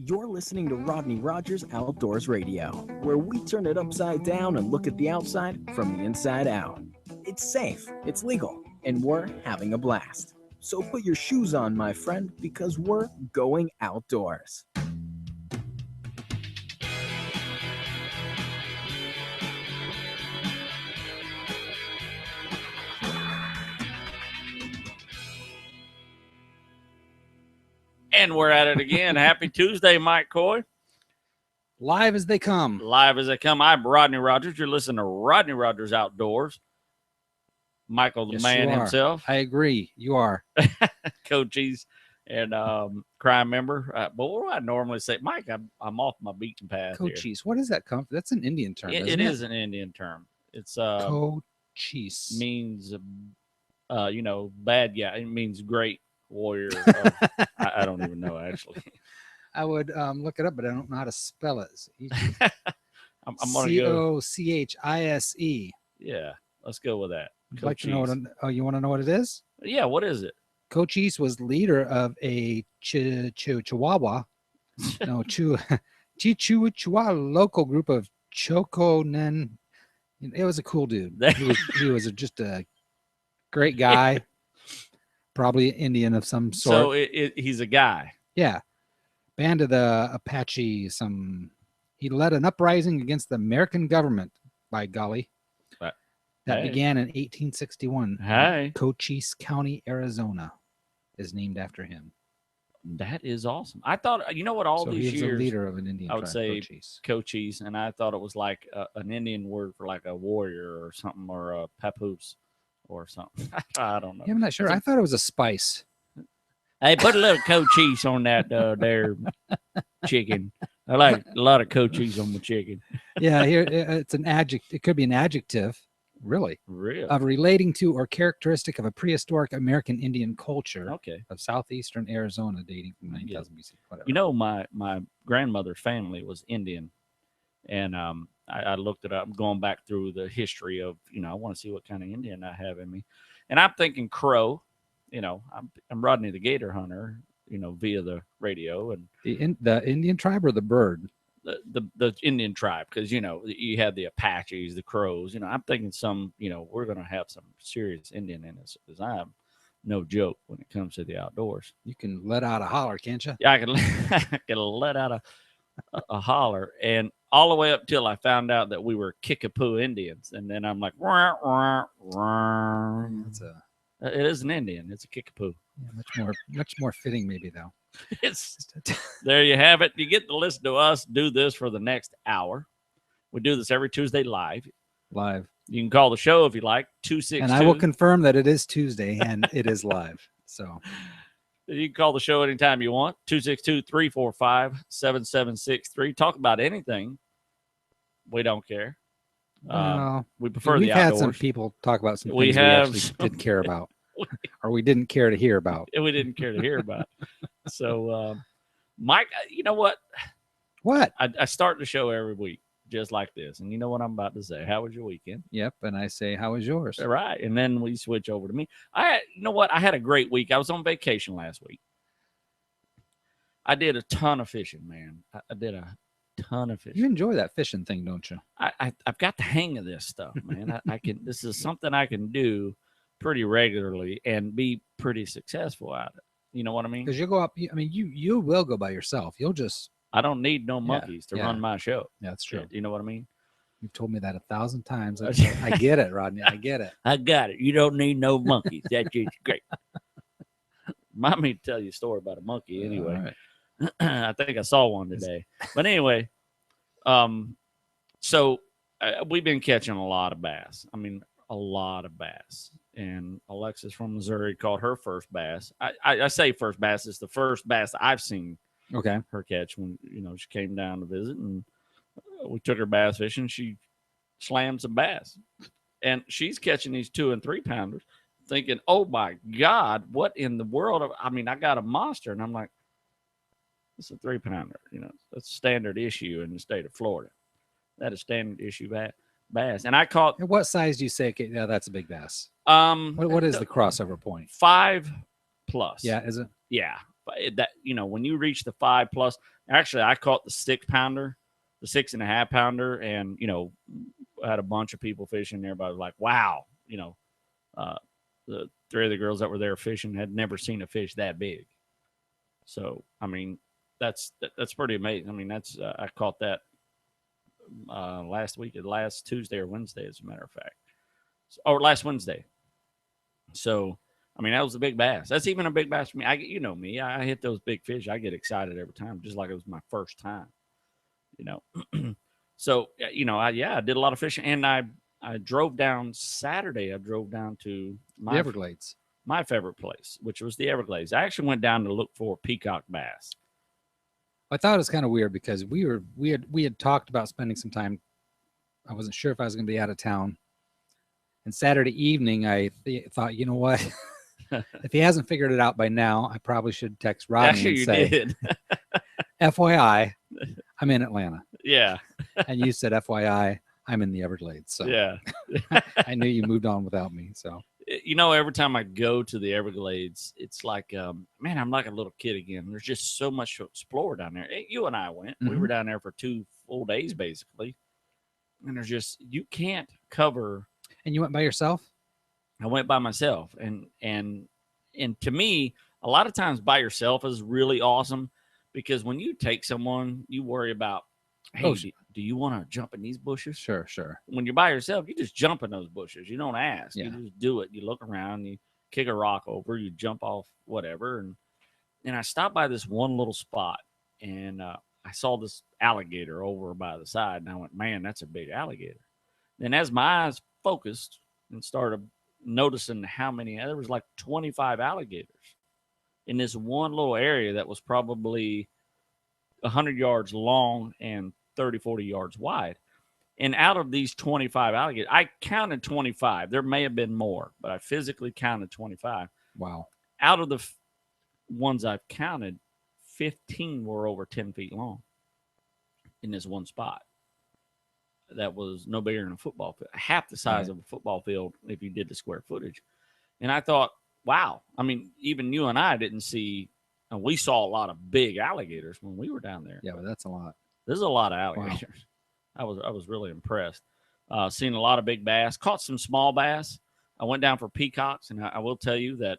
You're listening to Rodney Rogers Outdoors Radio, where we turn it upside down and look at the outside from the inside out. It's safe, it's legal, and we're having a blast. So put your shoes on, my friend, because we're going outdoors. And we're at it again. Happy Tuesday, Mike Coy. Live as they come. Live as they come. I'm Rodney Rogers. You're listening to Rodney Rogers Outdoors. Michael, the Yes, man you are. himself. I agree. You are. Coaches and crime member. But what do I normally say? Mike, I'm off my beaten path here. Cochise. What does that come from? That's an Indian term, isn't It is an Indian term. It's Cochise. means bad guy. It means great warrior. I don't even know, actually. I would look it up, but I don't know how to spell it. I'm going to go. Cochise. Yeah, let's go with that. Would you like to know you want to know what it is? Yeah, what is it? Cochise was leader of a Chihuahua local group of Choconen. It was a cool dude. He was just a great guy, probably Indian of some sort. So he's a guy. Yeah. Band of the Apache. He led an uprising against the American government, by golly. That began in 1861. Hey. Cochise County, Arizona is named after him. That is awesome. I thought, you know what, all these he's years, a leader of an Indian I would tribe, say Cochise. Cochise, and I thought it was like an Indian word for like a warrior or something, or a papoose or something. I don't know. Yeah, I'm not sure. I thought it was a spice. Hey, put a little Cochise on that there chicken. I like a lot of Cochise on my chicken. Yeah, here it's an adjective. It could be an adjective, really, of relating to or characteristic of a prehistoric American Indian culture. Okay. Of southeastern Arizona, dating from 9000 BC. Whatever. You know, my grandmother's family was Indian, and I looked it up, going back through the history of, I want to see what kind of Indian I have in me, and I'm thinking Crow. I'm Rodney the Gator Hunter, via the radio, and the Indian tribe or the bird. The Indian tribe, because you had the Apaches, the Crows. I'm thinking we're going to have some serious Indian in us, because I'm no joke when it comes to the outdoors. You can let out a holler, can't you? Yeah, I can let out a holler, and all the way up till I found out that we were Kickapoo Indians, and then I'm like, wah, wah, wah. It is an Indian. It's a Kickapoo. Yeah, much more fitting, maybe, though. There you have it. You get to listen to us do this for the next hour. We do this every Tuesday live. You can call the show if you like, 262. And I will confirm that it is Tuesday and it is live. So you can call the show anytime you want, 262-345-7763. Talk about anything. We don't care. We prefer the outdoors. We've had some people talk about some things we actually didn't care about. Or we didn't care to hear about. We didn't care to hear about. So, Mike, you know what? What? I start the show every week just like this. And you know what I'm about to say? How was your weekend? Yep. And I say, how was yours? All right. And then we switch over to me. You know what? I had a great week. I was on vacation last week. I did a ton of fishing, man. I did a ton of fishing. You enjoy that fishing thing, don't you? I've got the hang of this stuff, man. This is something I can do pretty regularly and be pretty successful at it. You know what I mean? Because you go up. You will go by yourself. I don't need no monkeys to run my show. Yeah, that's true. You know what I mean? You've told me that 1,000 times. I get it, Rodney. I get it. I got it. You don't need no monkeys. That's just great. Remind me to tell you a story about a monkey anyway. Right. I think I saw one today. But anyway, so we've been catching a lot of bass. A lot of bass. And Alexis from Missouri caught her first bass. I say first bass. It's the first bass I've seen her catch when, she came down to visit. And we took her bass fishing. She slammed some bass. And she's catching these 2 and 3 pounders thinking, oh, my God, what in the world? I got a monster. And I'm like, it's a 3 pounder. That's standard issue in the state of Florida. That is standard issue bass. And I caught. And what size do you say? Yeah, that's a big bass. What is the crossover point? 5+. Yeah, is it? Yeah. that, when you reach the 5+, actually I caught the 6-pounder, the 6.5-pounder, and I had a bunch of people fishing there. Everybody was like, wow, the 3 of the girls that were there fishing had never seen a fish that big. So I mean, that's pretty amazing. I mean, that's I caught that last Tuesday or Wednesday, as a matter of fact, or last Wednesday. So I mean, that was a big bass. That's even a big bass for me. Me, I hit those big fish. I get excited every time, just like it was my first time. So I did a lot of fishing, and I drove down Saturday. I drove down to the Everglades, my favorite place, which was the Everglades. I actually went down to look for peacock bass. I thought it was kind of weird because we had talked about spending some time. I wasn't sure if I was going to be out of town. And Saturday evening, I thought, you know what? If he hasn't figured it out by now, I probably should text Rodney Actually, and say, did. FYI, I'm in Atlanta. Yeah. And you said, FYI, I'm in the Everglades. So yeah. I knew you moved on without me. So, every time I go to the Everglades, it's like, man, I'm like a little kid again. There's just so much to explore down there. You and I went. We were down there for 2 full days, basically. And there's just, you can't cover. And you went by yourself? I went by myself, and to me, a lot of times by yourself is really awesome, because when you take someone, you worry about, hey, do you want to jump in these bushes? Sure. When you're by yourself, you just jump in those bushes. You don't ask. Yeah. You just do it. You look around, you kick a rock over, you jump off, whatever. And I stopped by this one little spot, and I saw this alligator over by the side, and I went, man, that's a big alligator. Then as my eyes focused and started noticing how many, there was like 25 alligators in this one little area that was probably 100 yards long and 30, 40 yards wide. And out of these 25 alligators, I counted 25. There may have been more, but I physically counted 25. Wow. Out of the ones I've counted, 15 were over 10 feet long in this one spot. That was no bigger than a football field, half the size of a football field if you did the square footage. And I thought, wow. I mean, even you and I didn't see, and we saw a lot of big alligators when we were down there. Yeah, but that's a lot. There's a lot of alligators. Wow. I was really impressed. Seen a lot of big bass, caught some small bass. I went down for peacocks, and I will tell you that,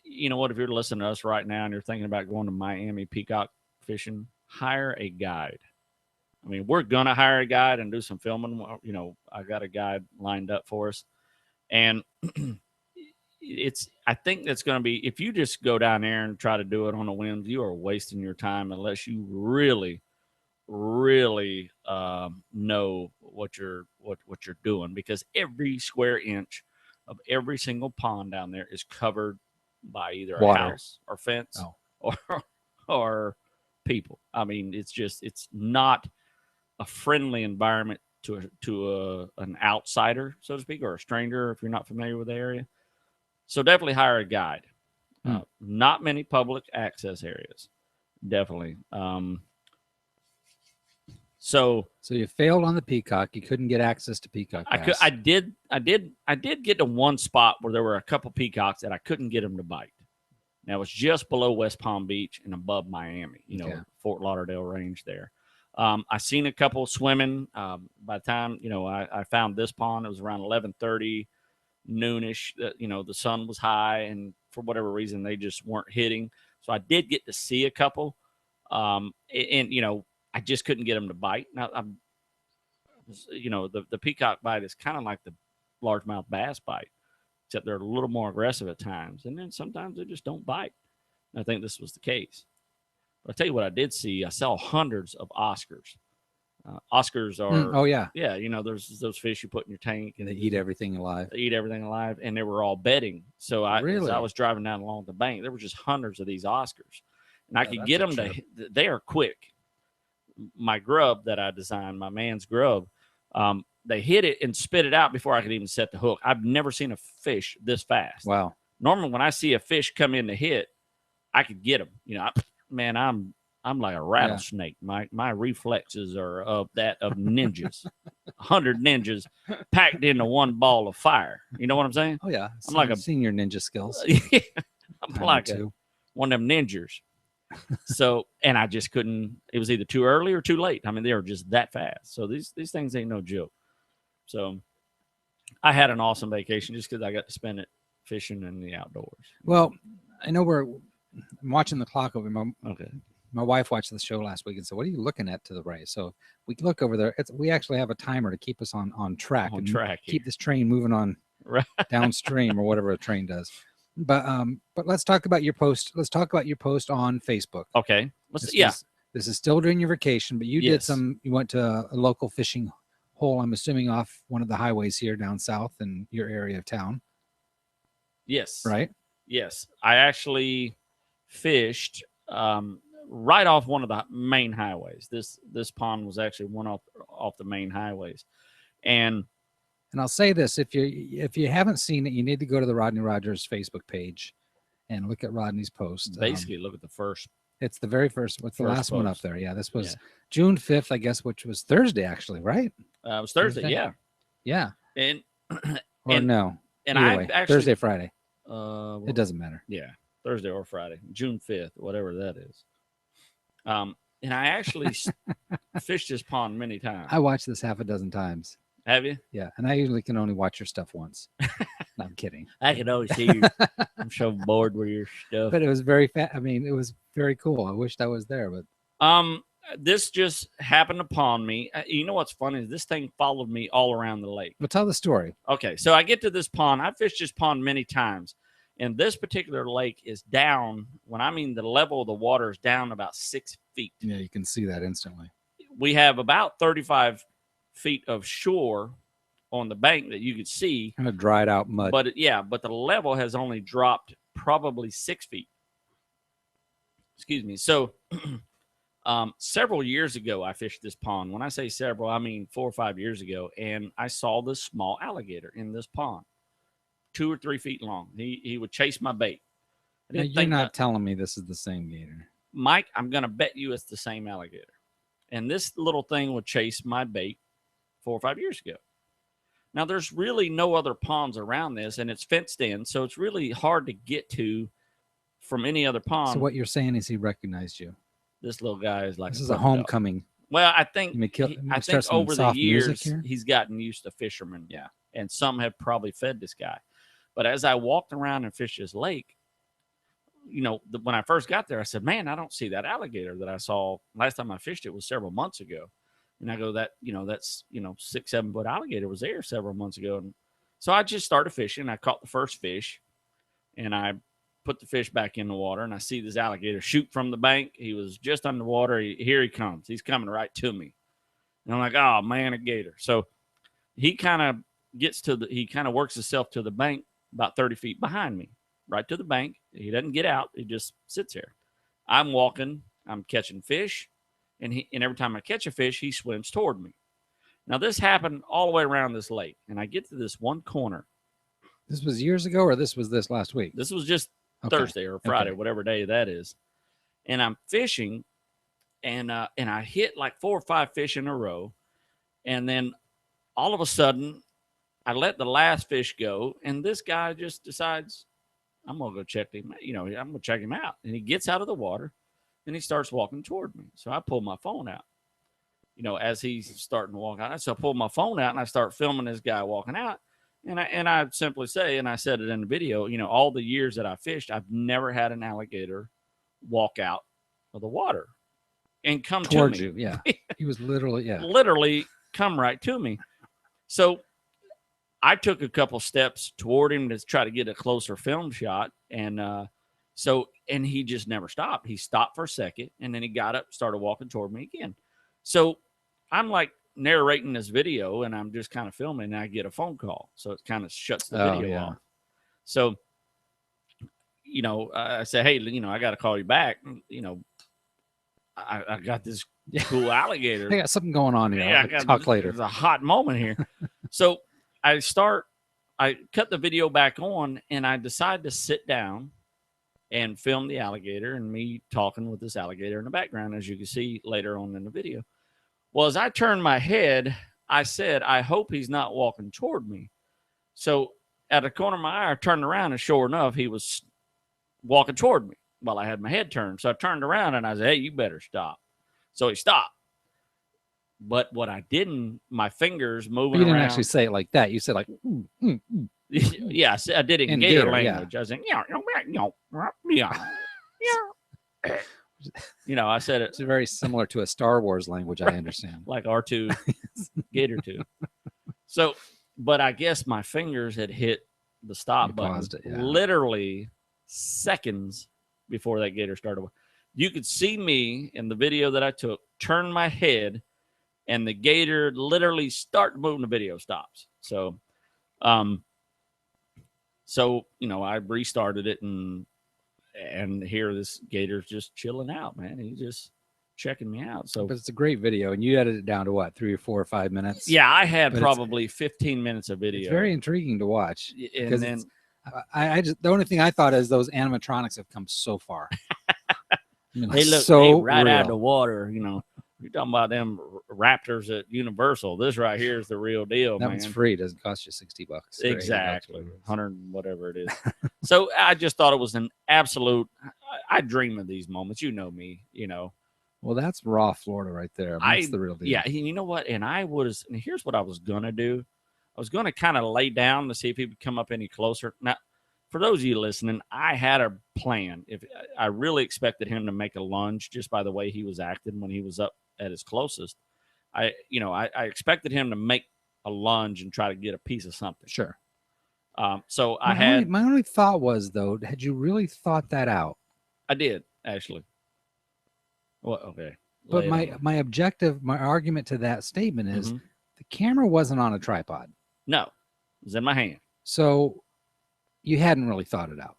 you know what, if you're listening to us right now and you're thinking about going to Miami peacock fishing, hire a guide. I mean, we're going to hire a guide and do some filming. I got a guide lined up for us. And I think that's going to be, if you just go down there and try to do it on a whim, you are wasting your time unless you really, really know what you're doing, because every square inch of every single pond down there is covered by either a house or fence or people. I mean, it's not a friendly environment to an outsider, so to speak, or a stranger if you're not familiar with the area. So definitely hire a guide. Not many public access areas, definitely. So you failed on the peacock. You couldn't get access to peacock bass. I did get to one spot where there were a couple peacocks that I couldn't get them to bite. Now, it was just below West Palm Beach and above Miami, Fort Lauderdale range there. I seen a couple swimming. By the time, I found this pond, it was around 11:30, noonish. The sun was high, and for whatever reason, they just weren't hitting. So I did get to see a couple. And I just couldn't get them to bite. Now, the peacock bite is kind of like the largemouth bass bite, except they're a little more aggressive at times. And then sometimes they just don't bite. And I think this was the case. But I'll tell you what I did see. I saw hundreds of Oscars. Oscars are, there's those fish you put in your tank. And they eat everything alive. And they were all bedding. So Really? as I was driving down along the bank, there were just hundreds of these Oscars. And I could get them they are quick. My grub that I designed, my man's grub, they hit it and spit it out before I could even set the hook. I've never seen a fish this fast. Wow. Normally, when I see a fish come in to hit, I could get them. I'm like a rattlesnake. Yeah. My reflexes are of ninjas. 100 ninjas packed into one ball of fire. You know what I'm saying? Oh yeah. I'm like senior ninja skills. I'm like a one of them ninjas. So, and I just couldn't. It was either too early or too late. I mean, they were just that fast. So these things ain't no joke. So I had an awesome vacation just because I got to spend it fishing in the outdoors. Well, I know I'm watching the clock over. Okay. My wife watched the show last week and said, "What are you looking at to the right?" So we look over there. We actually have a timer to keep us on track. On track. Keep this train moving on Right. downstream or whatever a train does. But let's talk about your post. Let's talk about your post on Facebook. Okay. This is still during your vacation, but you Yes. you went to a local fishing hole, I'm assuming off one of the highways here down south in your area of town. Yes. Right? Yes. I actually fished right off one of the main highways. This pond was actually one off the main highways. And I'll say this, if you haven't seen it, you need to go to the Rodney Rogers Facebook page and look at Rodney's post. Basically look at the first. It's the very first. What's the last one up post. there? Yeah, this was June 5th, I guess, which was Thursday, actually, right? It was Thursday, yeah. Yeah. And no. And Either I way, actually Thursday, Friday. Well, it doesn't matter. Yeah, Thursday or Friday, June 5th, whatever that is. And I actually fished this pond many times. I watched this half a dozen times. Have you? Yeah, and I usually can only watch your stuff once. No, I'm kidding. I can always see you. I'm so bored with your stuff. But it was very I mean, it was very cool. I wished I was there, but this just happened upon me. You know what's funny is this thing followed me all around the lake. Well, tell the story. Okay, so I get to this pond. I fished this pond many times, and this particular lake is down. When I mean the level of the water is down about 6 feet. Yeah, you can see that instantly. We have about 35 feet of shore on the bank that you could see. Kind of dried out mud. But but the level has only dropped probably 6 feet. Excuse me. So several years ago, I fished this pond. When I say several, I mean 4 or 5 years ago. And I saw this small alligator in this pond, 2 or 3 feet long. He would chase my bait. Now, you're not telling me this is the same gator. Mike, I'm going to bet you it's the same alligator. And this little thing would chase my bait 4 or 5 years ago. Now, there's really no other ponds around this, and it's fenced in, so it's really hard to get to from any other pond. So what you're saying is he recognized you. This little guy is like this is a homecoming. Well, I think I think over the years he's gotten used to fishermen. Yeah, and some have probably fed this guy. But as I walked around and fished this lake, you know, when I first got there, I said, "Man, I don't see that alligator that I saw last time I fished it was several months ago." And I go, that's 6-7 foot alligator was there several months ago. And so I just started fishing. I caught the first fish and I put the fish back in the water, and I see this alligator shoot from the bank. He was just underwater. Here he comes. He's coming right to me. And I'm like, oh man, a gator. So he kind of works himself to the bank about 30 feet behind me, right to the bank. He doesn't get out. He just sits there. I'm walking, I'm catching fish. And every time I catch a fish, he swims toward me. Now, this happened all the way around this lake. And I get to this one corner. This was years ago, or this was this last week? This was just Thursday or Friday, whatever day that is. And I'm fishing, and I hit like 4 or 5 fish in a row. And then all of a sudden, I let the last fish go. And this guy just decides, I'm going to go check him. I'm going to check him out. And he gets out of the water. And he starts walking toward me. So I pull my phone out, as he's starting to walk out. So I pull my phone out and I start filming this guy walking out. And I simply say, and I said it in the video, all the years that I fished, I've never had an alligator walk out of the water and come toward to me. You. Yeah. He was literally come right to me. So I took a couple steps toward him to try to get a closer film shot. And he just never stopped. He stopped for a second, and then he got up, started walking toward me again. So I'm like narrating this video, and I'm just kind of filming, and I get a phone call. So it kind of shuts the video off. So, I say, hey, I got to call you back. I got this cool alligator. I got something going on here. I'll talk later. It's a hot moment here. So I cut the video back on, and I decide to sit down and film the alligator and me talking with this alligator in the background, as you can see later on in the video. Well, as I turned my head, I said, I hope he's not walking toward me. So at the corner of my eye, I turned around, and sure enough, he was walking toward me. while I had my head turned. So I turned around and I said, "Hey, you better stop." So he stopped. But what I didn't, my fingers moving You didn't around. actually say it like that. You said like, Yeah, I did it in Gator language. I was like, I said it. It's very similar to a Star Wars language, I understand. Like R2, Gator 2. So, but I guess my fingers had hit the stop button literally seconds before that Gator started. You could see me in the video that I took turn my head, and the Gator literally start moving. The video stops. So, I restarted it, and here this Gator's just chilling out, man. He's just checking me out. So, but it's a great video, and you edited it down to what, 3 or 4 or 5 minutes? Yeah, I had probably 15 minutes of video. It's very intriguing to watch. And then I just, the only thing I thought is those animatronics have come so far. They look so right real. out of the water. You're talking about them Raptors at Universal. This right here is the real deal, that man. one's free. It doesn't cost you $60. Exactly. 100, whatever it is. So I just thought it was an absolute, I dream of these moments. You know me, Well, that's raw Florida right there. That's the real deal. Yeah, and you know what? And here's what I was going to do. I was going to kind of lay down to see if he would come up any closer. Now, for those of you listening, I had a plan. If I really expected him to make a lunge just by the way he was acting when he was up at his closest. I expected him to make a lunge and try to get a piece of something. Sure. So my only thought was, though, had you really thought that out? I did, actually. Well, okay. But my objective, my argument to that statement is the camera wasn't on a tripod. No, it was in my hand. So you hadn't really thought it out.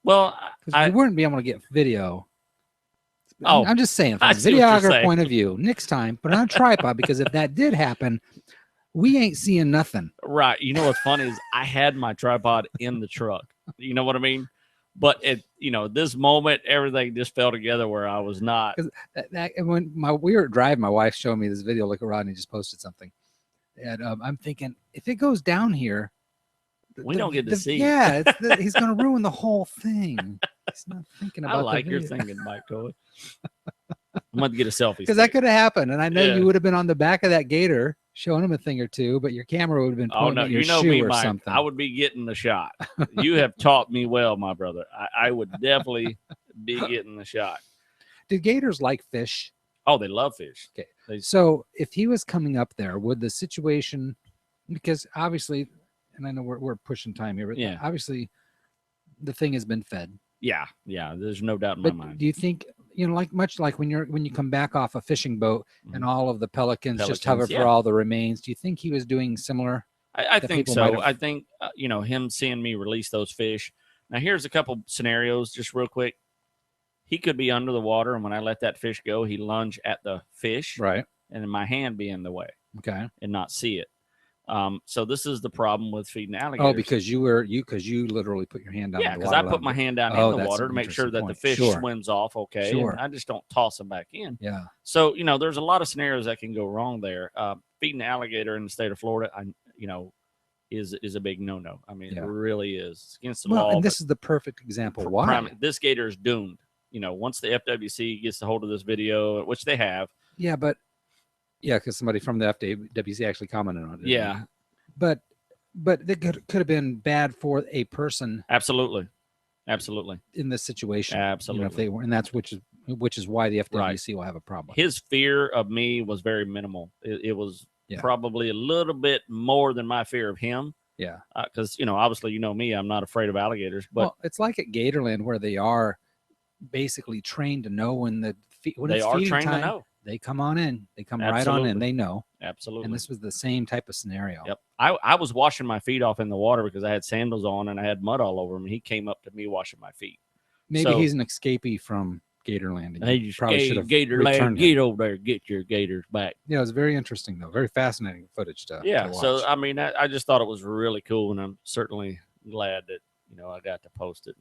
Well, you wouldn't be able to get video. Oh, I'm just saying, from a videographer point of view, next time, put it on a tripod, because if that did happen, we ain't seeing nothing. Right. You know what's funny is I had my tripod in the truck. You know what I mean? But this moment, everything just fell together where I was not. When we were driving, my wife showed me this video. Look at Rodney just posted something, and I'm thinking, if it goes down here, we don't get to see. Yeah, he's going to ruin the whole thing. He's not thinking about. I like your thinking, Mike Coy. I'm going to get a selfie because that could have happened, and I know you would have been on the back of that Gator showing him a thing or two, but your camera would have been pointing at your shoe or something. I would be getting the shot. You have taught me well, my brother. I would definitely be getting the shot. Do Gators like fish? Oh, they love fish. Okay. So if he was coming up there, would the situation, because obviously, and I know we're pushing time here, but obviously the thing has been fed. Yeah. There's no doubt in my mind. Do you think, much like when you come back off a fishing boat and all of the pelicans just hover for all the remains, do you think he was doing similar? I think so. I think, him seeing me release those fish. Now, here's a couple scenarios just real quick. He could be under the water, and when I let that fish go, he lunge at the fish. Right. And then my hand be in the way. Okay. And not see it. So this is the problem with feeding alligators. Oh, because you literally put your hand down. Yeah, because I put my hand down in the water to make sure that the fish swims off. Okay. Sure. And I just don't toss them back in. Yeah. So, there's a lot of scenarios that can go wrong there. Feeding alligator in the state of Florida, is a big no-no. I mean, it really is. It's against the law. And this is the perfect example. Why? This gator is doomed. Once the FWC gets a hold of this video, which they have. Yeah, but because somebody from the FWC actually commented on it. Yeah. But it could have been bad for a person. Absolutely. In this situation. Absolutely. If they were, and that's which is why the FWC will have a problem. His fear of me was very minimal. It was probably a little bit more than my fear of him. Yeah. Because, obviously, me, I'm not afraid of alligators. But it's like at Gatorland where they are basically trained to know when they it's are feeding trained time, to know. They come on in. They come right on in. They know. Absolutely. And this was the same type of scenario. Yep. I was washing my feet off in the water because I had sandals on and I had mud all over them. And he came up to me washing my feet. Maybe he's an escapee from Gatorland. He probably should have Gatorland. Get over there, get your gators back. Yeah, it was very interesting though. Very fascinating footage to watch. So I mean, I just thought it was really cool, and I'm certainly glad that I got to post it.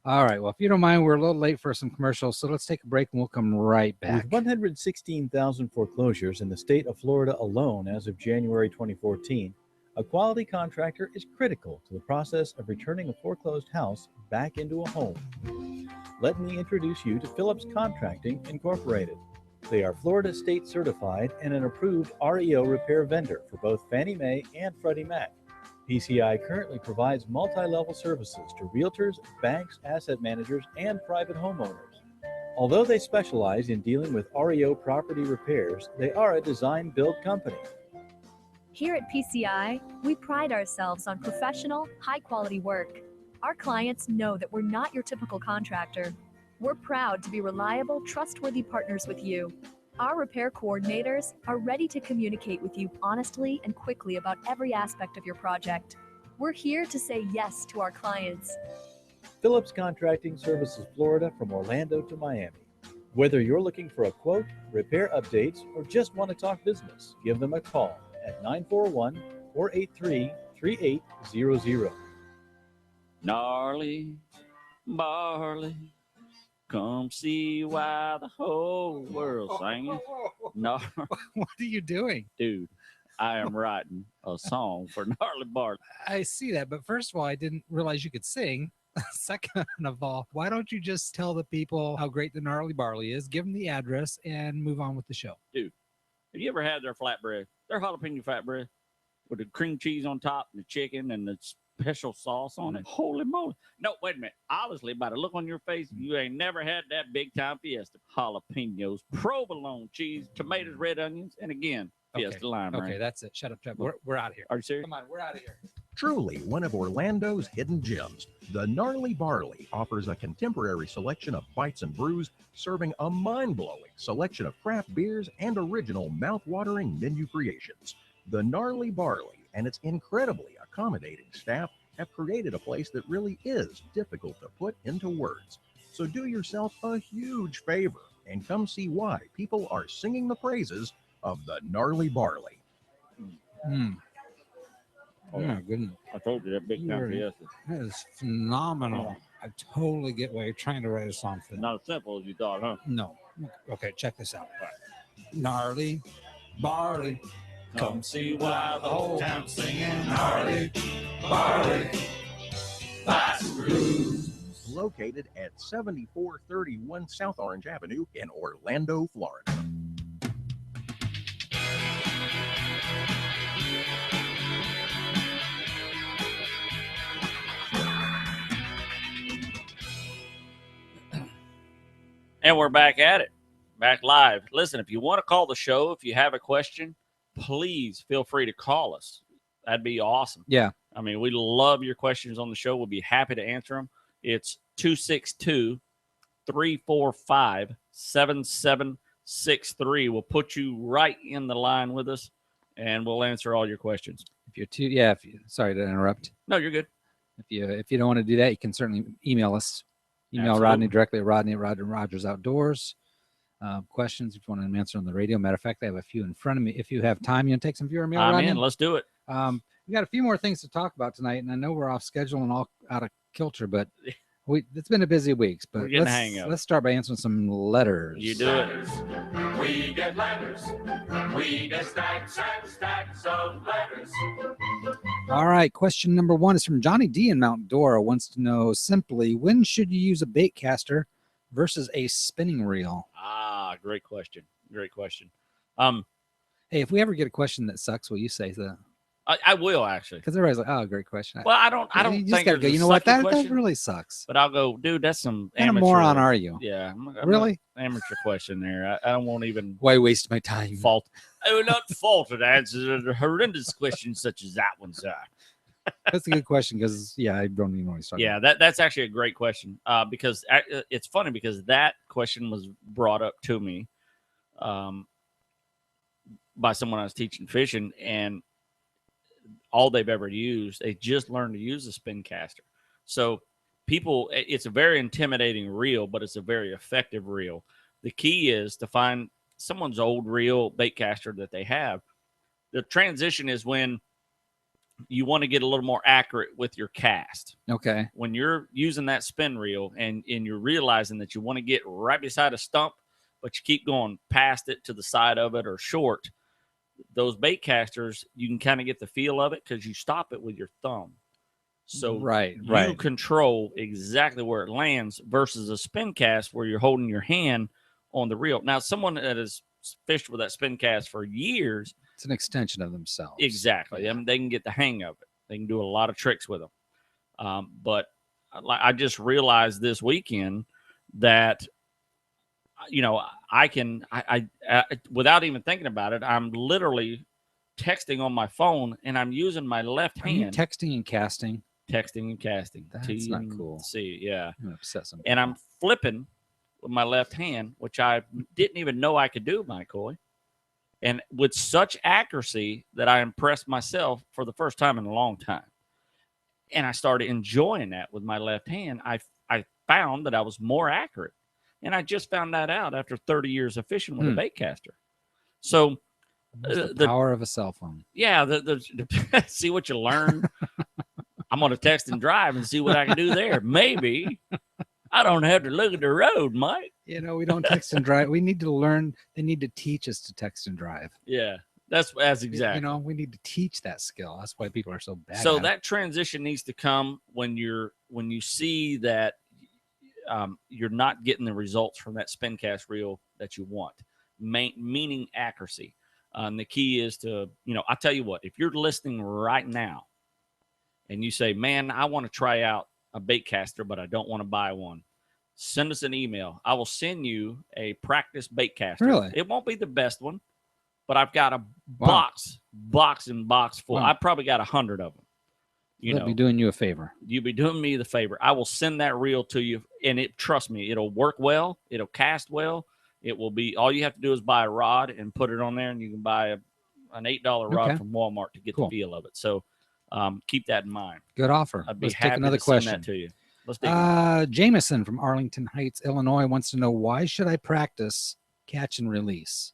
All right. Well, if you don't mind, we're a little late for some commercials, so let's take a break and we'll come right back. With 116,000 foreclosures in the state of Florida alone as of January 2014, a quality contractor is critical to the process of returning a foreclosed house back into a home. let me introduce you to Phillips Contracting Incorporated. They are Florida State certified and an approved REO repair vendor for both Fannie Mae and Freddie Mac. PCI currently provides multi-level services to realtors, banks, asset managers, and private homeowners. Although they specialize in dealing with REO property repairs, they are a design-build company. Here at PCI, we pride ourselves on professional, high-quality work. Our clients know that we're not your typical contractor. We're proud to be reliable, trustworthy partners with you. Our repair coordinators are ready to communicate with you honestly and quickly about every aspect of your project. We're here to say yes to our clients. Phillips Contracting services Florida from Orlando to Miami. Whether you're looking for a quote, repair updates, or just want to talk business, give them a call at 941-483-3800. Gnarly barley, come see why the whole world's singing. No, What are you doing? dude, I am writing a song for Gnarly Barley. I see that, but first of all, I didn't realize you could sing. Second of all, why don't you just tell the people how great the Gnarly Barley is, give them the address, and move on with the show? Dude, have you ever had their flatbread? Their jalapeno flatbread with the cream cheese on top and the chicken and the special sauce on it. Holy moly. No, wait a minute. Honestly, by the look on your face, you ain't never had that big time fiesta. Jalapenos, provolone cheese, tomatoes, red onions, and again, fiesta lime. Okay, right? that's it. Shut up, Trevor. We're out of here. Are you serious? Come on, we're out of here. Truly one of Orlando's hidden gems, the Gnarly Barley offers a contemporary selection of bites and brews, serving a mind-blowing selection of craft beers and original mouth-watering menu creations. The Gnarly Barley and its incredibly accommodating staff have created a place that really is difficult to put into words. So do yourself a huge favor and come see why people are singing the praises of the Gnarly Barley. Oh my goodness. I told you that big time fiesta. That is phenomenal. I totally get why you're trying to write a song for that. Not as simple as you thought, huh? No. Okay, check this out. Gnarly Barley. Come see why the whole town's singing Gnarly Barley. Located at 7431 South Orange Avenue in Orlando, Florida. And we're back at it, back live. Listen, if you want to call the show, if you have a question, please feel free to call us. That'd be awesome. Yeah. I mean, we love your questions on the show. We'll be happy to answer them. It's 262-345-7763. We'll put you right in the line with us, and we'll answer all your questions. If you're sorry to interrupt. No, you're good. If you don't want to do that, you can certainly email us. Email Absolutely. Rodney directly at Rodney@Rogers Outdoors. Questions if you want to answer on the radio. Matter of fact, I have a few in front of me. If you have time, you want to take some viewer mail, Rodney? I'm in. Let's do it. We got a few more things to talk about tonight, and I know we're off schedule and all out of kilter, but it's been a busy week. But We're getting the hang of it. Let's start by answering some letters. You do it. We get letters. We get stacks and stacks of letters. All right. Question number 1 is from Johnny D in Mount Dora. Wants to know simply, when should you use a bait caster versus a spinning reel? Great question. Great question. Hey, if we ever get a question that sucks, will you say that? I will actually. Because everybody's like, "Oh, great question." Well, I don't you just think gotta go. there's You a know what? sucky That question, really sucks. But I'll go, dude. That's some What kind of amateur. moron are you? Yeah, I'm Really? an amateur question there. I don't want to even Why waste my time? fault. I will not fault it. Answer a horrendous question such as that one, sir. That's a good question because I don't even know what he's talking about. That's actually a great question. Because it's funny because that question was brought up to me, by someone I was teaching fishing, and all they've ever used, they just learned to use a spin caster. So it's a very intimidating reel, but it's a very effective reel. The key is to find someone's old reel bait caster that they have. The transition is when you want to get a little more accurate with your cast. Okay. When you're using that spin reel and you're realizing that you want to get right beside a stump, but you keep going past it to the side of it or short, those bait casters, you can kind of get the feel of it because you stop it with your thumb. So right. control exactly where it lands versus a spin cast where you're holding your hand on the reel. Now, someone that has fished with that spin cast for years, it's an extension of themselves. Exactly. Yeah. I mean, they can get the hang of it. They can do a lot of tricks with them. But I just realized this weekend that, I without even thinking about it, I'm literally texting on my phone and I'm using my left Are you hand. texting and casting? Texting and casting. That's not cool. See, yeah. I'm gonna upset some And people. I'm flipping with my left hand, which I didn't even know I could do, Mike Coy. And with such accuracy that I impressed myself for the first time in a long time. And I started enjoying that with my left hand. I found that I was more accurate. And I just found that out after 30 years of fishing with a bait caster. So the power of a cell phone. Yeah, see what you learn. I'm going to text and drive and see what I can do there. Maybe I don't have to look at the road, Mike. We don't text and drive. We need to learn. They need to teach us to text and drive. Yeah, that's exactly. We need to teach that skill. That's why people are so bad. So that transition needs to come when you see that you're not getting the results from that spin cast reel that you want, meaning accuracy. And the key is to, I tell you what, if you're listening right now and you say, man, I want to try out a bait caster, but I don't want to buy one, send us an email. I will send you a practice bait caster. Really? It won't be the best one, but I've got a box full. Wow. I've probably got 100 of them. I'll be doing you a favor. You'll be doing me the favor. I will send that reel to you, and trust me, it'll work well. It'll cast well. It will be, all you have to do is buy a rod and put it on there, and you can buy an $8 rod from Walmart to get the feel of it. So keep that in mind. Good offer. I'd be Let's happy take another to question. send that to you. Let's dig Jameson from Arlington Heights, Illinois wants to know, why should I practice catch and release?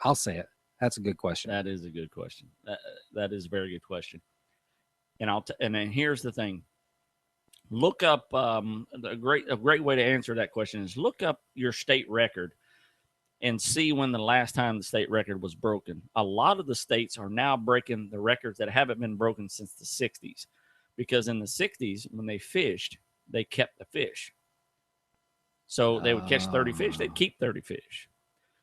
I'll say it. That's a good question. That is a good question. That is a very good question. And and then here's the thing. Look up a great way to answer that question is look up your state record and see when the last time the state record was broken. A lot of the states are now breaking the records that haven't been broken since the 60s, because in the 60s when they fished, they kept the fish. So they would catch 30 fish, they'd keep 30 fish.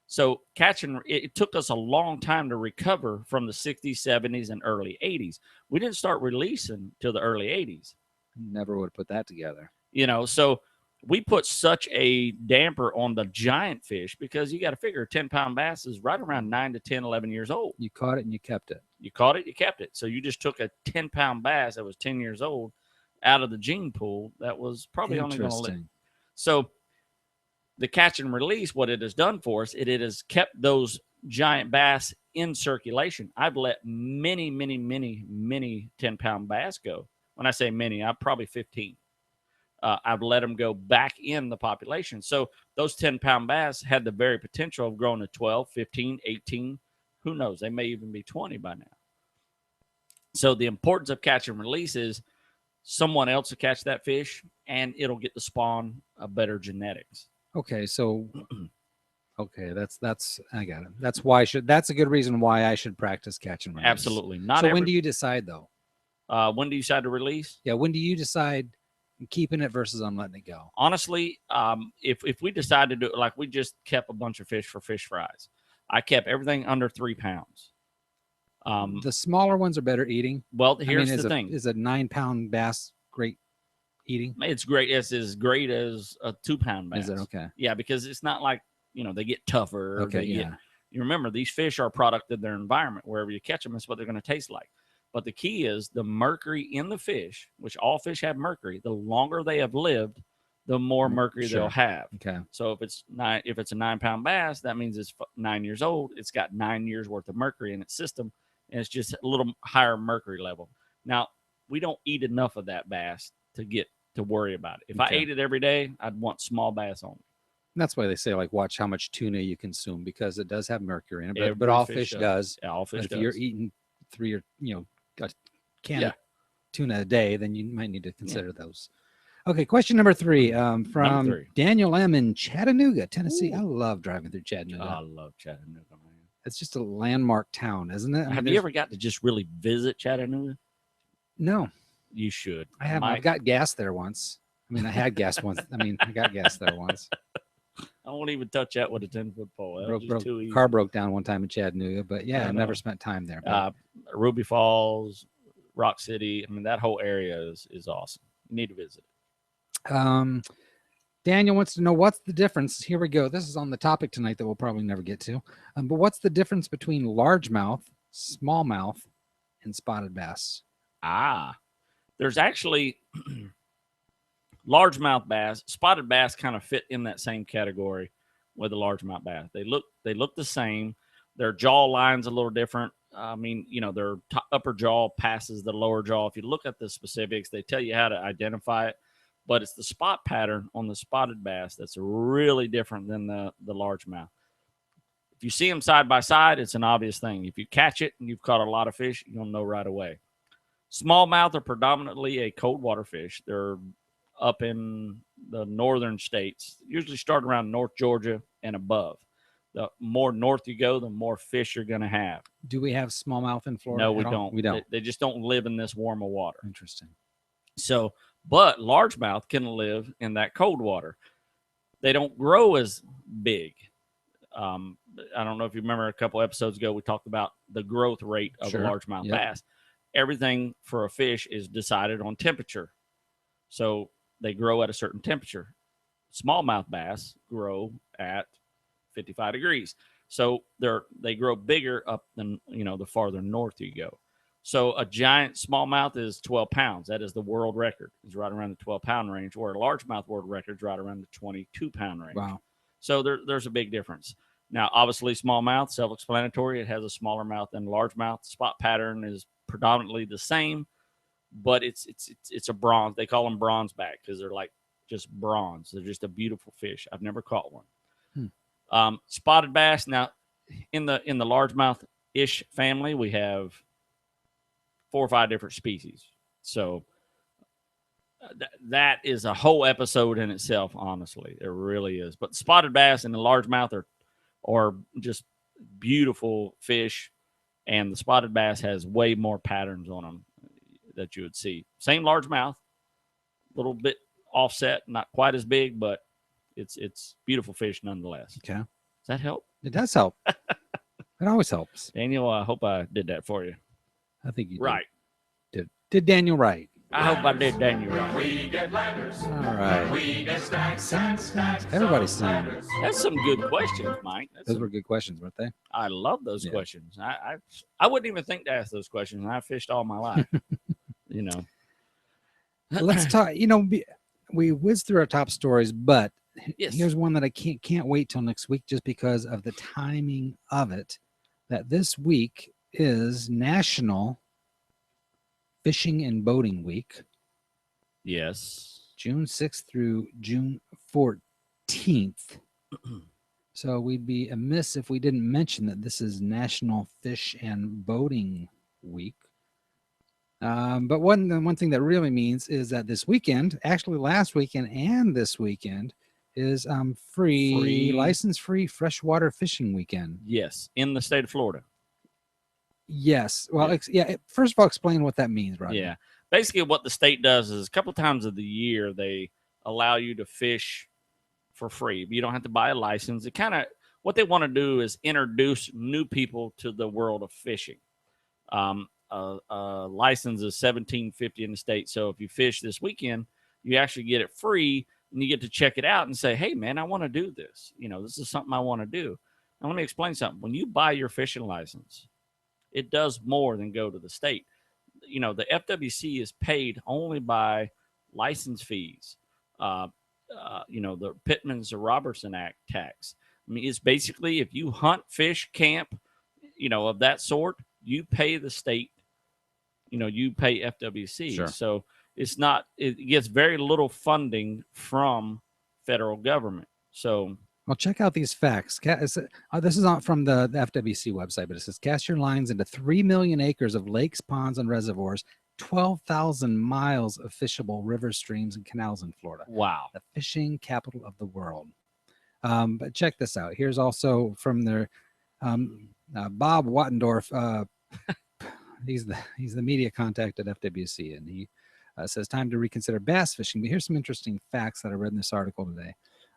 So it took us a long time to recover from the 60s, 70s, and early 80s. We didn't start releasing till the early 80s. Never would have put that together. So we put such a damper on the giant fish because you got to figure a 10-pound bass is right around 9 to 10, 11 years old. You caught it and you kept it. You caught it, you kept it. So you just took a 10-pound bass that was 10 years old out of the gene pool that was probably only going to live. So the catch and release, what it has done for us, it has kept those giant bass in circulation. I've let many, many, many, many 10-pound bass go. When I say many, I'm probably 15. I've let them go back in the population. So those 10-pound bass had the very potential of growing to 12, 15, 18. Who knows? They may even be 20 by now. So the importance of catch and release is someone else will catch that fish, and it'll get to spawn a better genetics. Okay, so that's I got it. That's a good reason why I should practice catch and release. Absolutely. When do you decide though? When do you decide to release? Yeah, when do you decide keeping it versus I'm letting it go? Honestly, if we decide to do it, like we just kept a bunch of fish for fish fries. I kept everything under 3 pounds. The smaller ones are better eating. Well, here's the thing: is a 9-pound bass great eating? It's great. It's as great as a 2-pound bass. Is it okay? Yeah, because it's not like they get tougher. Okay, You remember, these fish are a product of their environment. Wherever you catch them, it's what they're going to taste like. But the key is the mercury in the fish, which all fish have mercury. The longer they have lived, the more mercury they'll have. Okay. So if it's a 9-pound bass, that means it's 9 years old. It's got 9 years worth of mercury in its system, and it's just a little higher mercury level. Now, we don't eat enough of that bass to get to worry about it. If I ate it every day, I'd want small bass only. That's why they say, like, watch how much tuna you consume, because it does have mercury in it. But all fish does. Yeah, all fish does. If you're eating 3 or a can of tuna a day, then you might need to consider those. Okay, question number 3 from Daniel M. in Chattanooga, Tennessee. Ooh. I love driving through Chattanooga. I love Chattanooga, man. It's just a landmark town, isn't it? Have you ever got to just really visit Chattanooga? No. You should. I haven't. I've got gas there once. I mean, I had gas once. I got gas there once. I won't even touch that with a 10-foot pole. Car broke down one time in Chattanooga, but yeah, I never spent time there. Ruby Falls, Rock City. I mean, that whole area is awesome. You need to visit. Daniel wants to know what's the difference. Here we go. This is on the topic tonight that we'll probably never get to. But what's the difference between largemouth, smallmouth, and spotted bass? There's actually largemouth bass, spotted bass kind of fit in that same category with the largemouth bass. They look the same. Their jaw line's a little different. I mean, their upper jaw passes the lower jaw. If you look at the specifics, they tell you how to identify it. But it's the spot pattern on the spotted bass that's really different than the largemouth. If you see them side by side, it's an obvious thing. If you catch it and you've caught a lot of fish, you'll know right away. Smallmouth are predominantly a cold water fish. They're up in the northern states, usually start around North Georgia and above. The more north you go, the more fish you're going to have. Do we have smallmouth in Florida? No, we don't. We don't. They just don't live in this warmer water. Interesting. So, but largemouth can live in that cold water. They don't grow as big. I don't know if you remember a couple episodes ago, we talked about the growth rate of a largemouth bass. Everything for a fish is decided on temperature. So they grow at a certain temperature. Smallmouth bass grow at 55 degrees. So they grow bigger up than, the farther north you go. So a giant smallmouth is 12 pounds. That is the world record. It's right around the 12-pound range, where a largemouth world record is right around the 22-pound range. Wow. So there's a big difference. Now, obviously, smallmouth, self-explanatory. It has a smaller mouth than largemouth. Spot pattern is predominantly the same, but it's a bronze. They call them bronze back because they're like just bronze. They're just a beautiful fish. I've never caught one. Spotted bass. Now, in the largemouth-ish family, we have 4 or 5 different species. So that is a whole episode in itself, honestly. It really is. But spotted bass and the largemouth are just beautiful fish, and the spotted bass has way more patterns on them that you would see. Same largemouth, a little bit offset, not quite as big, but it's beautiful fish nonetheless. Okay. Does that help? It does help. It always helps. Daniel, I hope I did that for you. I think you right. Did Daniel right? I hope I did Daniel right. We get ladders. All right. We get stacks. Everybody's saying That's some good questions, Mike. those were good questions, weren't they? I love those questions. I wouldn't even think to ask those questions. I fished all my life. Let's talk. We whizzed through our top stories, but here's one that I can't wait till next week, just because of the timing of it. That this week is National Fishing and Boating Week. Yes. June 6th through June 14th. So we'd be amiss if we didn't mention that this is National Fish and Boating Week. But one thing that really means is that this weekend, actually last weekend and this weekend, is free license-free freshwater fishing weekend. Yes, in the state of Florida. Yes. Well, first of all, explain what that means, Rodney. Yeah. Basically, what the state does is a couple of times of the year, they allow you to fish for free. You don't have to buy a license. What they want to do is introduce new people to the world of fishing. A license is $17.50 in the state. So if you fish this weekend, you actually get it free, and you get to check it out and say, hey, man, I want to do this. This is something I want to do. Now, let me explain something. When you buy your fishing license, it does more than go to the state. The FWC is paid only by license fees. The Pittman's or Robertson Act tax. I mean, it's basically if you hunt, fish, camp, of that sort, you pay the state. You pay FWC. Sure. So it gets very little funding from federal government. So. Well, check out these facts. This is not from the FWC website, but it says cast your lines into 3 million acres of lakes, ponds, and reservoirs, 12,000 miles of fishable rivers, streams, and canals in Florida. Wow. The fishing capital of the world. But check this out. Here's also from their Bob Wattendorf. He's the media contact at FWC, and he It says time to reconsider bass fishing. But here's some interesting facts that I read in this article today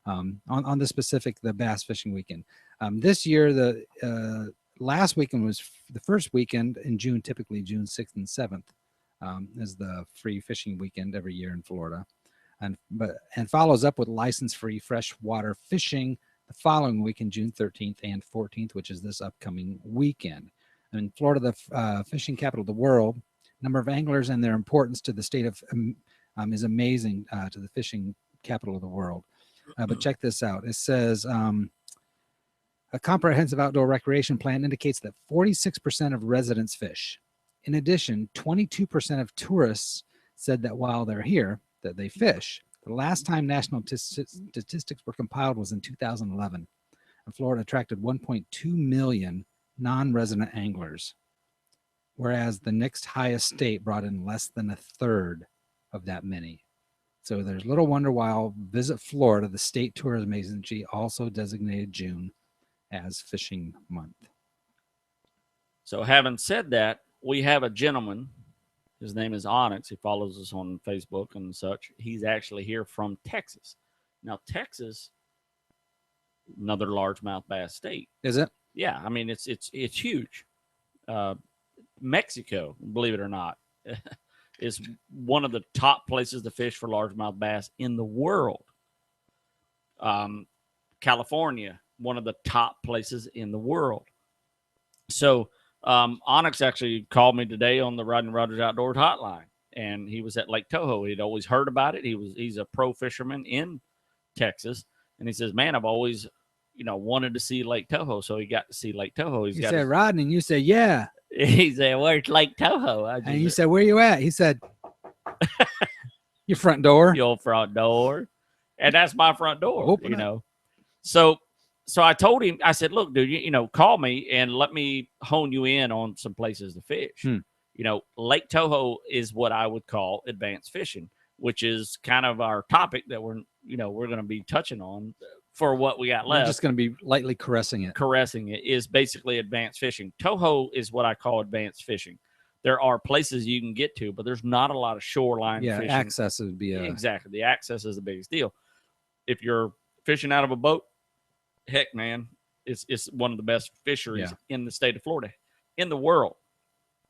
on the specific, the bass fishing weekend. This year, the last weekend was the first weekend in June, typically June 6th and 7th is the free fishing weekend every year in Florida. And follows up with license-free freshwater fishing the following weekend, June 13th and 14th, which is this upcoming weekend. And in Florida, the fishing capital of the world, number of anglers and their importance to the state of is amazing to the fishing capital of the world. But check this out. It says a comprehensive outdoor recreation plan indicates that 46% of residents fish. In addition, 22% of tourists said that while they're here, that they fish. The last time national statistics were compiled was in 2011, and Florida attracted 1.2 million non-resident anglers, whereas the next highest state brought in less than a third of that many. So there's little wonder why Visit Florida, the state tourism agency, also designated June as fishing month. So having said that, we have a gentleman. His name is Onyx. He follows us on Facebook and such. He's actually here from Texas. Now, Texas, another largemouth bass state. Is it? Yeah, I mean it's huge. Mexico, believe it or not, is one of the top places to fish for largemouth bass in the world. California, one of the top places in the world. So Onyx actually called me today on the Rodney Rogers Outdoors hotline, and he was at Lake Toho. He'd always heard about it. He's a pro fisherman in Texas, and he says, "Man, I've always, wanted to see Lake Toho." So he got to see Lake Toho. He said, "Rodney," and you said, "Yeah." He said, "Where's Lake Toho?" And you said, "Where you at?" He said, "Your front door." Your front door, and that's my front door. Open up. So I told him, I said, "Look, dude, call me and let me hone you in on some places to fish." Lake Toho is what I would call advanced fishing, which is kind of our topic that we're going to be touching on for what we got left. We're just going to be lightly caressing it. Caressing it is basically advanced fishing. Toho is what I call advanced fishing. There are places you can get to, but there's not a lot of shoreline fishing. Access would be exactly. The access is the biggest deal. If you're fishing out of a boat, heck, man, it's one of the best fisheries in the state of Florida, in the world.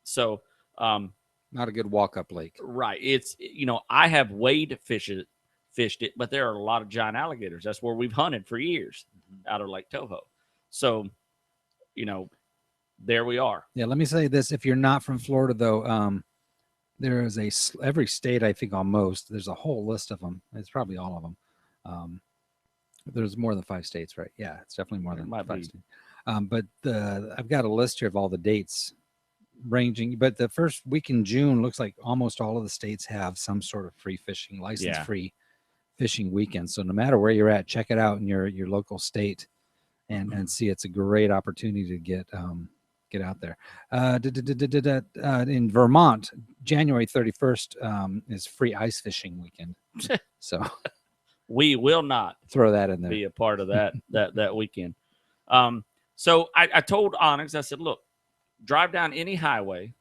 So, not a good walk-up lake, right? It's I have wade fished it, but there are a lot of giant alligators. That's where we've hunted for years out of Lake Toho. So, there we are. Yeah, let me say this: if you're not from Florida, though, there is every state, I think almost. There's a whole list of them. It's probably all of them. There's more than 5 states, right? Yeah, it's definitely more than 5 states. But I've got a list here of all the dates ranging. But the first week in June looks like almost all of the states have some sort of free fishing, license-free fishing weekend. So no matter where you're at, check it out in your local state and see. It's a great opportunity to get out there. In Vermont, January 31st is free ice fishing weekend. So we will not throw that in there. Be a part of that weekend. So I told Onyx, I said, look, drive down any highway,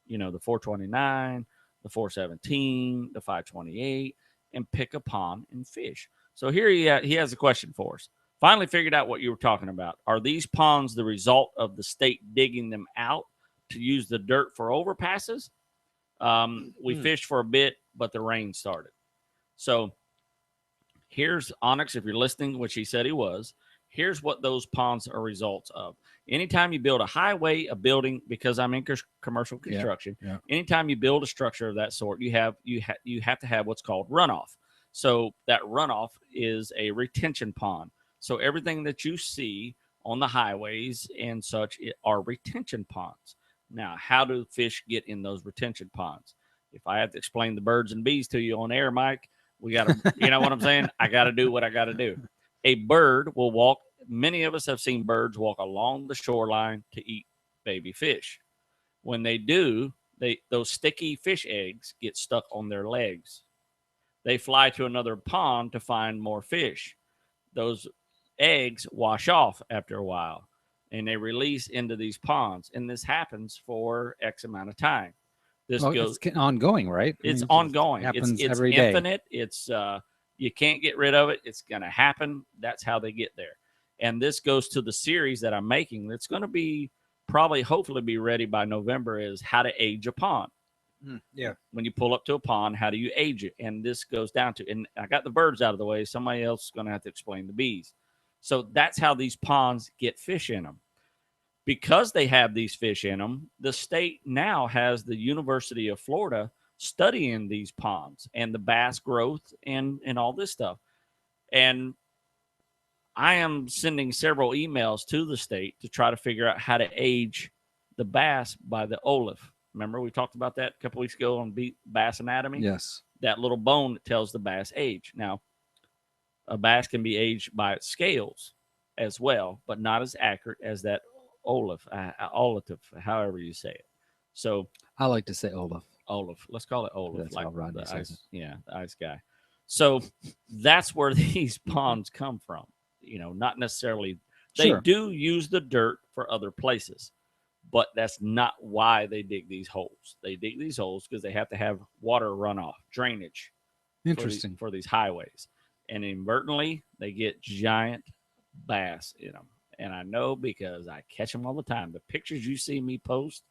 the 429, the 417, the 528, and pick a pond and fish. So here he has a question for us. Finally figured out what you were talking about. Are these ponds the result of the state digging them out to use the dirt for overpasses? We fished for a bit, but the rain started. So here's Onyx, if you're listening, which he said he was. Here's what those ponds are results of. Anytime you build a highway, a building, because I'm in commercial construction, anytime you build a structure of that sort, you have to have what's called runoff. So that runoff is a retention pond. So everything that you see on the highways and such are retention ponds. Now, how do fish get in those retention ponds? If I have to explain the birds and bees to you on air, Mike, we got to, you know what I'm saying? I got to do what I got to do. A bird will walk. Many of us have seen birds walk along the shoreline to eat baby fish. When they do, those sticky fish eggs get stuck on their legs. They fly to another pond to find more fish. Those eggs wash off after a while, and they release into these ponds. And this happens for X amount of time. This Well, goes. it's ongoing, right? It's it ongoing. happens It's every day. infinite. It's you can't get rid of it. It's going to happen. That's how they get there. And this goes to the series that I'm making. That's going to be hopefully be ready by November. Is how to age a pond. Yeah. When you pull up to a pond, how do you age it? And this goes down to. And I got the birds out of the way. Somebody else is going to have to explain the bees. So that's how these ponds get fish in them. Because they have these fish in them, the state now has the University of Florida studying these ponds and the bass growth and all this stuff. And I am sending several emails to the state to try to figure out how to age the bass by the olive. Remember, we talked about that a couple weeks ago on Bass Anatomy? Yes. That little bone that tells the bass age. Now, a bass can be aged by its scales as well, but not as accurate as that olive, however you say it. So I like to say olive. Let's call it olive. That's how Rodney the says ice, it. Yeah, the ice guy. So that's where these ponds come from. Not necessarily. They Sure. do use the dirt for other places, but that's not why they dig these holes. They dig these holes because they have to have water runoff, drainage. Interesting. For these highways. And inadvertently, they get giant bass in them. And I know because I catch them all the time. The pictures you see me post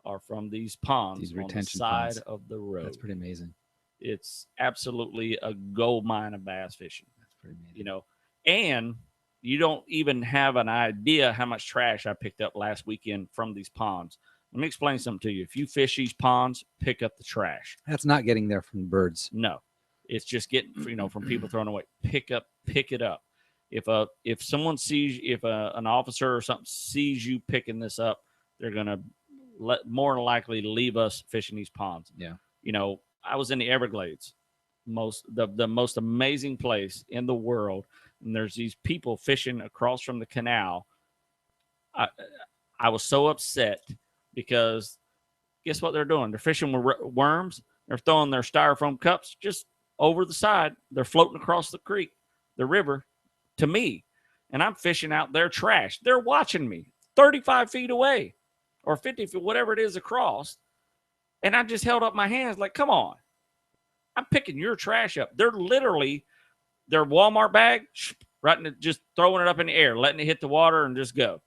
are from these ponds These on the retention side ponds. of the road. That's pretty amazing. It's absolutely a gold mine of bass fishing. That's pretty amazing. And you don't even have an idea how much trash I picked up last weekend from these ponds. Let me explain something to you. If you fish these ponds, pick up the trash. That's not getting there from birds. No, it's just getting, from people throwing away. Pick it up. If someone sees, if an officer or something sees you picking this up, they're going to more than likely leave us fishing these ponds. Yeah. I was in the Everglades, the most amazing place in the world. And there's these people fishing across from the canal. I was so upset because guess what they're doing? They're fishing with worms. They're throwing their styrofoam cups just over the side. They're floating across the creek, the river, to me. And I'm fishing out their trash. They're watching me 35 feet away or 50 feet, whatever it is across. And I just held up my hands like, come on. I'm picking your trash up. They're literally, their Walmart bag, just throwing it up in the air, letting it hit the water and just go.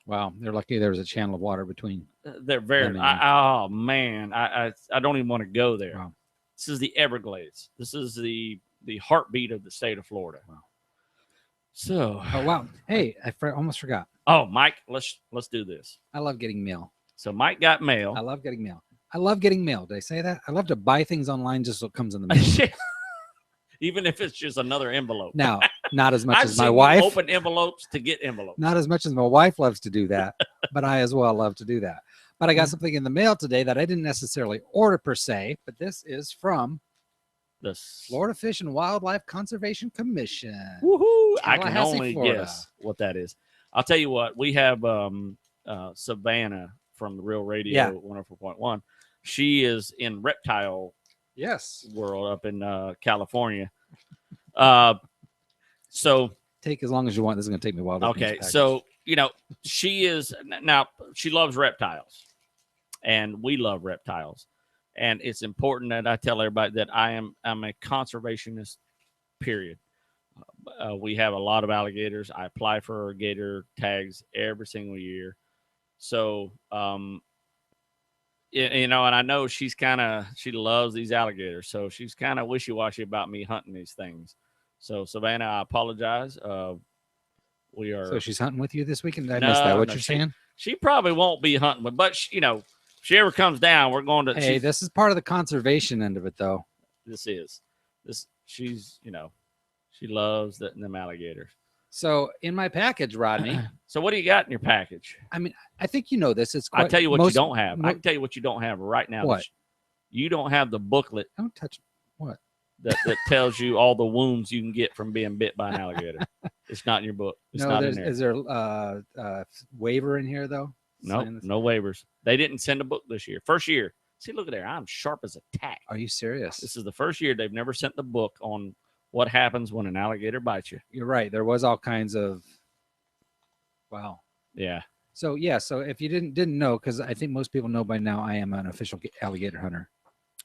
Wow. They're lucky there was a channel of water between. They're very, oh man, I don't even want to go there. Wow. This is the Everglades. This is the heartbeat of the state of Florida. Wow. So, oh wow. Hey, I almost forgot. Oh, Mike, let's do this. I love getting mail. So Mike got mail. I love getting mail. I love getting mail. Did I say that? I love to buy things online just so it comes in the mail. Even if it's just another envelope. Now, not as much I've as my seen wife. you open envelopes to get envelopes. Not as much as my wife loves to do that, but I as well love to do that. But I got something in the mail today that I didn't necessarily order per se, but this is from the Florida Fish and Wildlife Conservation Commission. Woohoo! I can Tallahassee, only Florida. guess what that is. I'll tell you what, we have Savannah from the Real Radio 104.1. She is in reptile world up in California. So take as long as you want. This is going to take me a while. Okay, so she is now. She loves reptiles, and we love reptiles, and it's important that I tell everybody that I'm a conservationist. Period. We have a lot of alligators. I apply for gator tags every single year, so and I know she loves these alligators, so she's kind of wishy-washy about me hunting these things. So Savannah, I apologize. We are. So she's hunting with you this weekend. Did I miss that? What you're saying? She probably won't be hunting with, but if she ever comes down, we're going to. Hey, this is part of the conservation end of it, though. She's she loves them alligators. So in my package, Rodney. So what do you got in your package? I mean, I think you know this. I'll tell you what you don't have. I can tell you what you don't have right now. What? You don't have the booklet. Don't touch what? That tells you all the wounds you can get from being bit by an alligator. It's not in your book. It's not in there. Is there a waiver in here though? No waivers. They didn't send a book this year. First year. See, look at there. I'm sharp as a tack. Are you serious? This is the first year they've never sent the book on what happens when an alligator bites you. You're right. There was all kinds of. Wow. Yeah. So yeah, so if you didn't know, because I think most people know by now, I am an official alligator hunter.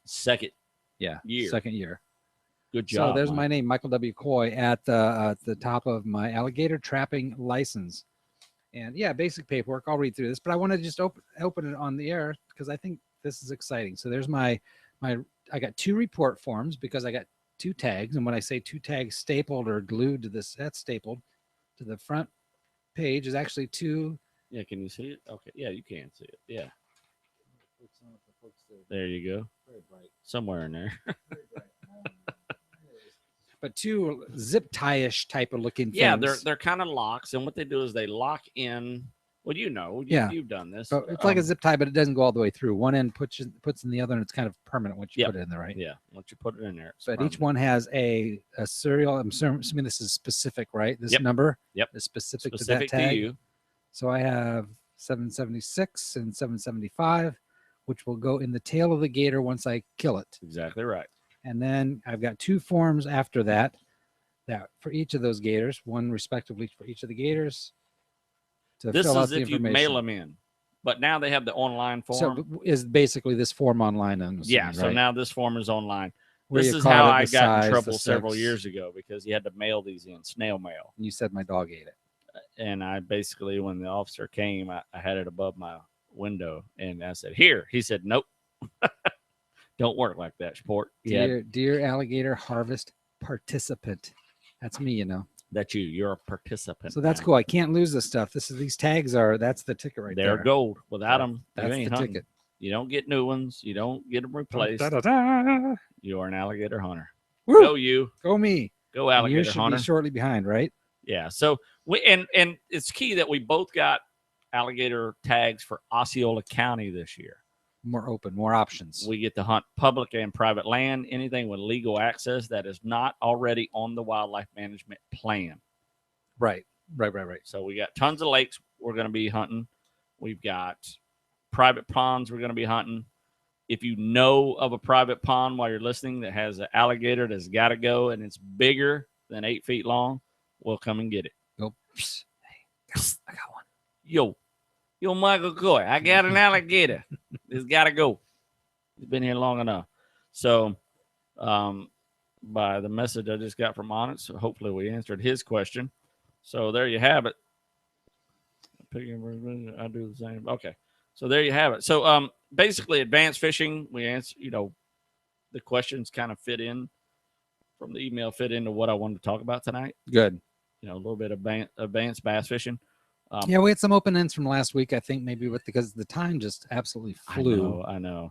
Second year. Second year. Good job. So there's Mike. my name, Michael W. Coy, at the top of my alligator trapping license. And yeah, basic paperwork. I'll read through this, but I want to just open it on the air because I think this is exciting. So there's my I got 2 report forms because I got 2 tags, and when I say 2 tags stapled or glued to this, that's stapled to the front page is actually 2. Yeah, can you see it? Okay, yeah, you can see it. Yeah. There you go. Somewhere in there. But 2 zip tie-ish type of looking things. Yeah, they're kind of locks, and what they do is they lock in. Well, you've done this. So it's like a zip tie, but it doesn't go all the way through. One end puts in the other, and it's kind of permanent once you put it in there, right? Yeah, once you put it in there. But each one has a serial. I'm assuming this is specific, right? This number is specific to that tag. To you. So I have 776 and 775, which will go in the tail of the gator once I kill it. Exactly right. And then I've got 2 forms after that for each of those gators, one respectively for each of the gators. This is if you mail them in, but now they have the online form. So is basically this form online? So right? Now this form is online. Where this is how I got in trouble several years ago because you had to mail these in, snail mail. And you said my dog ate it. And I basically, when the officer came, I had it above my window, and I said, "Here." He said, "Nope." Don't work like that, sport. Dear alligator harvest participant. That's me, That's you. You're a participant. So that's cool. I can't lose this stuff. These tags that's the ticket right there. They're gold. Without them, that's the ticket. You don't get new ones. You don't get them replaced. You are an alligator hunter. Woo! Go you. Go me. Go alligator you should hunter. Be shortly behind, right? Yeah. So and it's key that we both got alligator tags for Osceola County this year. More open, more options. We get to hunt public and private land, anything with legal access that is not already on the wildlife management plan. Right. So we got tons of lakes we're going to be hunting. We've got private ponds we're going to be hunting. If you know of a private pond while you're listening that has an alligator that's got to go and it's bigger than 8 feet long, we'll come and get it. Go. Hey, I got one. Yo, Michael Coy, I got an alligator. It's got to go. He's been here long enough. So, by the message I just got from Onyx, hopefully we answered his question. So there you have it. I do the same. Okay. So there you have it. So basically, advanced fishing, we answer, the questions kind of fit in from the email, fit into what I wanted to talk about tonight. Good. A little bit of advanced bass fishing. Yeah, we had some open ends from last week, I think, maybe because the time just absolutely flew. I know.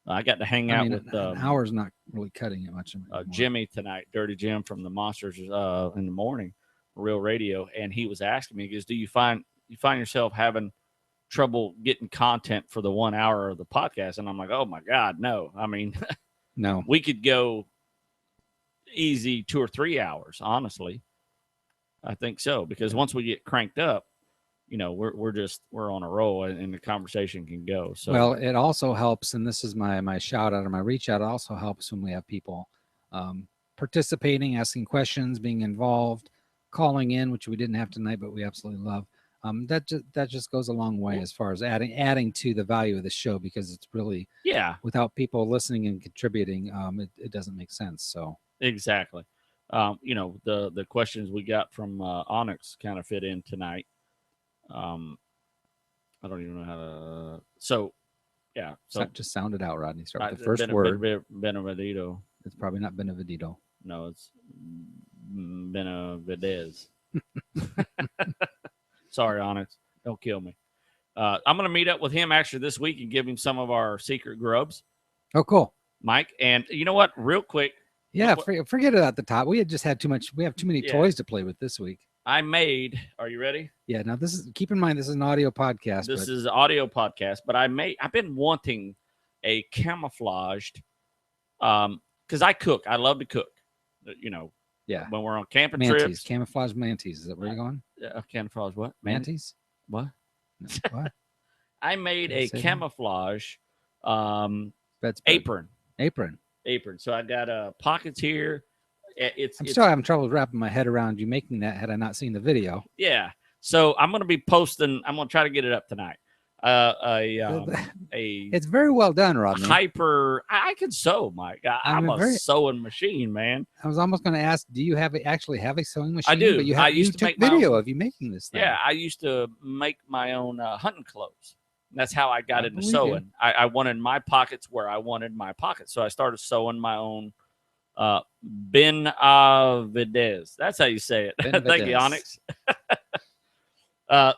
I got to hang out with an hour's not really cutting it much. Jimmy tonight, Dirty Jim from the Monsters in the morning, Real Radio, and he was asking me, he goes, "Do you find yourself having trouble getting content for the 1 hour of the podcast?" And I'm like, "Oh my God, no! I mean, no. We could go easy 2 or 3 hours, honestly. I think so because once we get cranked up." We're on a roll and the conversation can go. So well, it also helps, and this is my shout out or my reach out. It also helps when we have people participating, asking questions, being involved, calling in, which we didn't have tonight, but we absolutely love. That just goes a long way as far as adding to the value of the show because it's really without people listening and contributing, it doesn't make sense. So exactly, the questions we got from Onyx kind of fit in tonight. I don't even know how to. So, yeah. So just sound it out, Rodney. Start with the first word. Benevedito. It's probably not Benevedito. No, it's Benavidez. Sorry, Onyx. Don't kill me. I'm going to meet up with him actually this week and give him some of our secret grubs. Oh, cool. Mike, and you know what? Real quick. Yeah, forget it at the top. We had just had too much. We have too many toys to play with this week. Are you ready? Yeah. Now keep in mind, this is an audio podcast. This is an audio podcast, but I've been wanting a camouflaged, because I cook. I love to cook, Yeah. When we're on camping trips. Camouflage mantis. Is that where you're going? Camouflage what? Mantis? What? No, what? I made a camouflage apron. Apron. So I got pockets here. I'm still having trouble wrapping my head around you making that had I not seen the video. Yeah. So I'm going to be posting. I'm going to try to get it up tonight. A It's very well done, Rodney. hyper. I can sew, Mike. I'm a sewing machine, man. I was almost going to ask, do you actually have a sewing machine? I do. But you I used you to took make my video own. of you making this thing. Yeah, I used to make my own hunting clothes. That's how I got into believe sewing. I wanted my pockets where I wanted my pockets, so I started sewing my own Benavides. That's how you say it. Thank you, Onyx.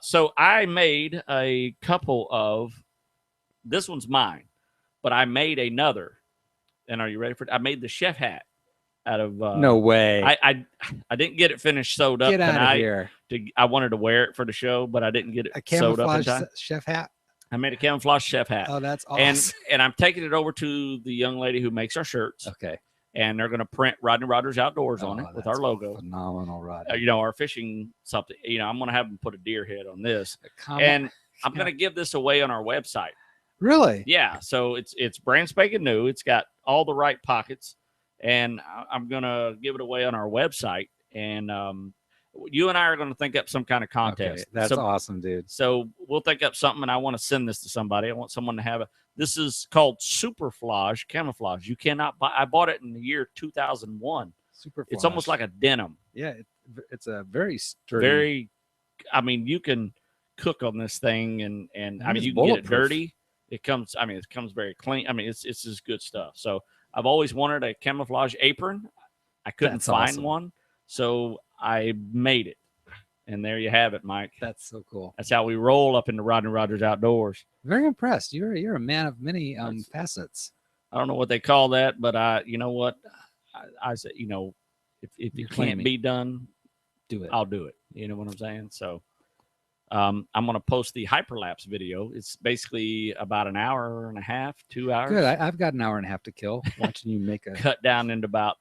So I made a couple of. This one's mine, but I made another. And are you ready for it? I made the chef hat out of. No way. I didn't get it finished sewed up Get out tonight. of here. I wanted to wear it for the show, but I didn't get it A sewed up in camouflage time. chef hat. I made a camouflage chef hat. Oh, that's awesome. And I'm taking it over to the young lady who makes our shirts. Okay. And they're going to print Rodney Rogers Outdoors on it with our logo. Phenomenal, Rodney. You know, our fishing something. You know, I'm going to have them put a deer head on this, and I'm going to give this away on our website. Really? Yeah. So it's brand spanking new. It's got all the right pockets, and I'm going to give it away on our website. And you and I are going to think up some kind of contest. Okay, that's awesome, dude. So we'll think up something, and I want to send this to somebody. I want someone to have a. This is called Superflage Camouflage. You cannot buy. I bought it in the year 2001. Superflage. It's almost like a denim. Yeah, it's a very sturdy. Very. I mean, you can cook on this thing, and I mean, it's you can get it bulletproof. dirty. It comes. I mean, it comes very clean. I mean, it's just good stuff. So I've always wanted a camouflage apron. I couldn't That's find awesome. one, so I made it. And there you have it, Mike. That's so cool. That's how we roll up into Rodney Rogers Outdoors. Very impressed. You're a man of many facets. I don't know what they call that, but you know what? I said, you know, if it You're can't claiming. be done, Do it. I'll do it. You know what I'm saying? So I'm going to post the hyperlapse video. It's basically about an hour and a half, 2 hours. Good. I've got an hour and a half to kill watching you make a. Cut down into about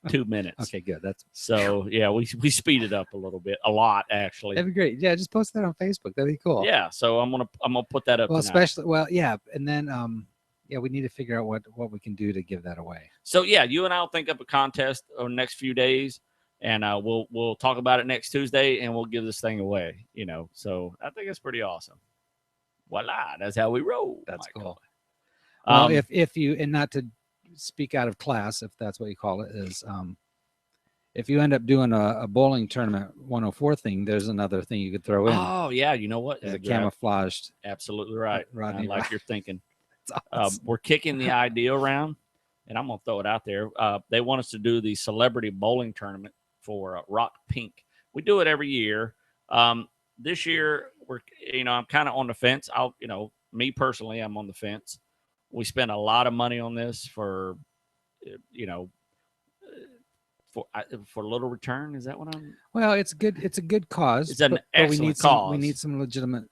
2 minutes. Okay, good. That's So yeah, we speed it up a lot actually. that'd be great. Yeah, just post that on Facebook. That'd be cool. Yeah, so I'm gonna put that up. Well, tonight. yeah, and then yeah, we need to figure out what we can do to give that away. So yeah, you and I'll think up a contest over the next few days, and we'll talk about it next Tuesday, and we'll give this thing away. You know, so I think it's pretty awesome. Voila, that's how we roll. That's Michael. cool. Well, if you, and not to speak out of class, if that's what you call it, is if you end up doing a bowling tournament 104 thing, there's another thing you could throw in. Oh yeah, you know what? Is a Yeah, camouflaged. absolutely right. Rodney I like your thinking. It's awesome. We're kicking the idea around, and I'm gonna throw it out there. They want us to do the celebrity bowling tournament for Rock Pink. We do it every year. This year, I'm kind of on the fence. Me personally, I'm on the fence. We spent a lot of money on this for little return. Is that what I'm? Well, it's good. It's a good cause. It's an but excellent cause. We need some legitimate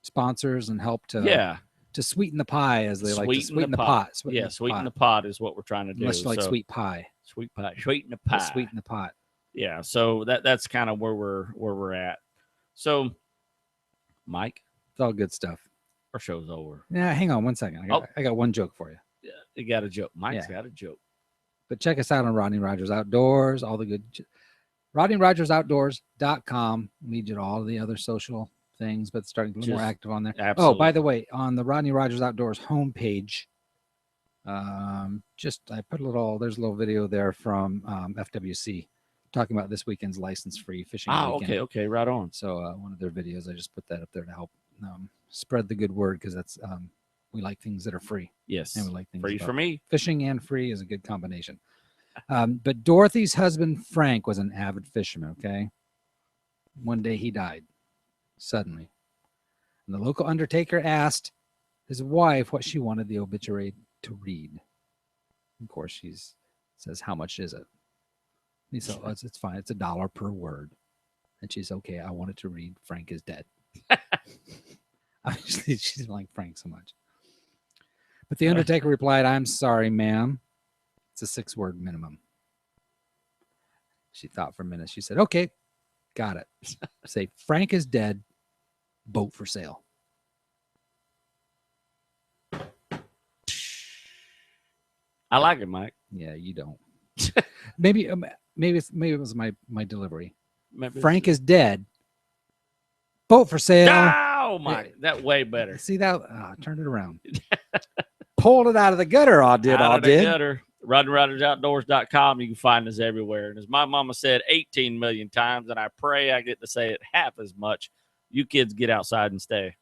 sponsors and help to to sweeten the pie, as they like to sweeten the pot. Sweeten the pot is what we're trying to do. Unless you like sweet pie. Sweet pie. Sweeten the pie. Sweeten the pot. Yeah. So that's kind of where we're at. So, Mike, It's all good stuff. our show's over. Yeah, hang on one second. I got one joke for you. Yeah, you got a joke. Mike's got a joke. But check us out on Rodney Rogers Outdoors, all the good RodneyRogersOutdoors.com. Lead you to all the other social things, but starting to be more active on there. Absolutely. Oh, by the way, on the Rodney Rogers Outdoors homepage, I put there's a little video there from FWC talking about this weekend's license-free fishing weekend. Okay, right on. So one of their videos, I just put that up there to help spread the good word, because that's we like things that are free. Yes, and we like things free for me. Fishing and free is a good combination. But Dorothy's husband Frank was an avid fisherman. Okay, one day he died suddenly, and the local undertaker asked his wife what she wanted the obituary to read. Of course, she says, "How much is it?" And he said, "Oh, it's fine. It's $1 per word." And she's okay. I want it to read, "Frank is dead." Obviously, she didn't like Frank so much. But the undertaker replied, "I'm sorry, ma'am. It's a 6-word minimum." She thought for a minute. She said, "Okay, got it. Say, Frank is dead. Boat for sale." I like it, Mike. Yeah, you don't. maybe it was my delivery. Maybe Frank is dead. Boat for sale. Oh my, that way better. See that? Oh, I turned it around. Pulled it out of the gutter. I did. Out I of the did. gutter. RodneyRogersOutdoors.com. You can find us everywhere. And as my mama said 18 million times, and I pray I get to say it half as much, you kids get outside and stay.